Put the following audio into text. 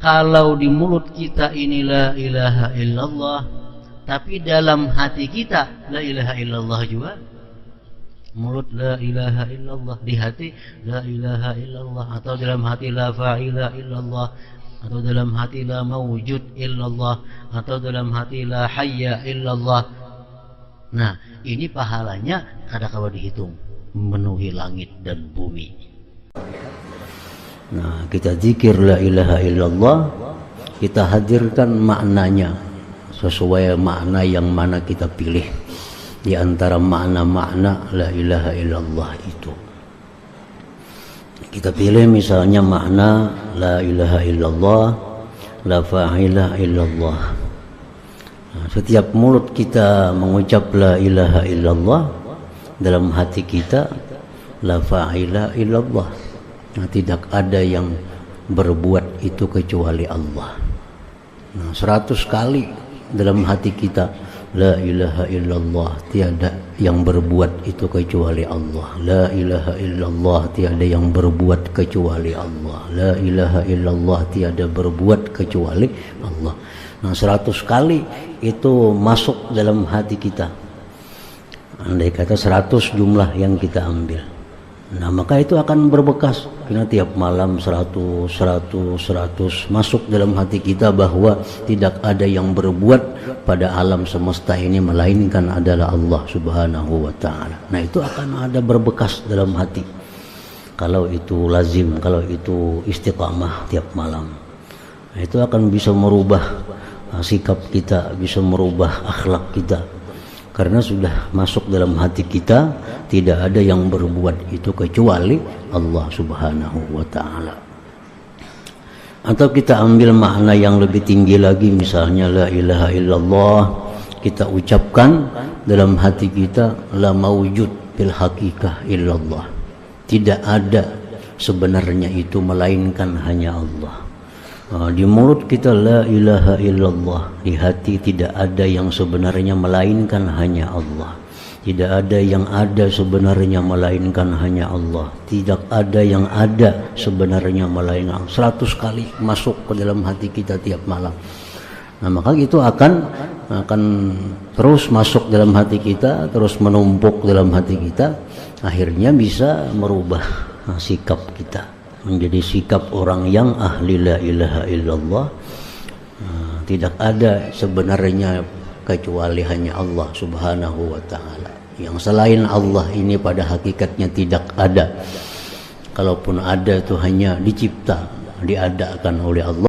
kalau di mulut kita ini la ilaha illallah, tapi dalam hati kita la ilaha illallah juga. Mulut la ilaha illallah, di hati la ilaha illallah, atau dalam hati la fa'ila illallah, atau dalam hati la mawjud illallah, atau dalam hati la hayya illallah. Nah, ini pahalanya kadang-kadang dihitung memenuhi langit dan bumi. Nah, kita zikir la ilaha illallah, kita hadirkan maknanya sesuai makna yang mana kita pilih di antara makna-makna la ilaha illallah itu. Kita pilih misalnya makna la ilaha illallah, la fa'ila illallah. Nah, setiap mulut kita mengucap la ilaha illallah, dalam hati kita la fa'ila illallah. Nah, tidak ada yang berbuat itu kecuali Allah. Nah, 100 kali dalam hati kita la ilaha illallah, tiada yang berbuat itu kecuali Allah. La ilaha illallah, tiada yang berbuat kecuali Allah. La ilaha illallah, tiada berbuat kecuali Allah. Nah, 100 kali itu masuk dalam hati kita. Andai kata 100 jumlah yang kita ambil, nah maka itu akan berbekas. Karena tiap malam 100 masuk dalam hati kita bahwa tidak ada yang berbuat pada alam semesta ini melainkan adalah Allah subhanahu wa ta'ala. Nah, itu akan ada berbekas dalam hati. Kalau itu lazim, kalau itu istiqamah tiap malam, nah, itu akan bisa merubah sikap kita, bisa merubah akhlak kita. Karena sudah masuk dalam hati kita, tidak ada yang berbuat itu kecuali Allah subhanahu wa ta'ala. Atau kita ambil makna yang lebih tinggi lagi, misalnya la ilaha illallah, kita ucapkan dalam hati kita la mawjud bil haqiqah illallah, tidak ada sebenarnya itu melainkan hanya Allah. Di mulut kita la ilaha illallah, di hati tidak ada yang sebenarnya melainkan hanya Allah. Tidak ada yang ada sebenarnya melainkan hanya Allah. Tidak ada yang ada sebenarnya melainkan Allah. 100 kali masuk ke dalam hati kita tiap malam. Nah, maka itu akan terus masuk dalam hati kita, terus menumpuk dalam hati kita, akhirnya bisa merubah sikap kita menjadi sikap orang yang ahli la ilaha illallah. Tidak ada sebenarnya kecuali hanya Allah subhanahu wa ta'ala. Yang selain Allah ini pada hakikatnya tidak ada. Kalaupun ada itu hanya dicipta, diadakan oleh Allah.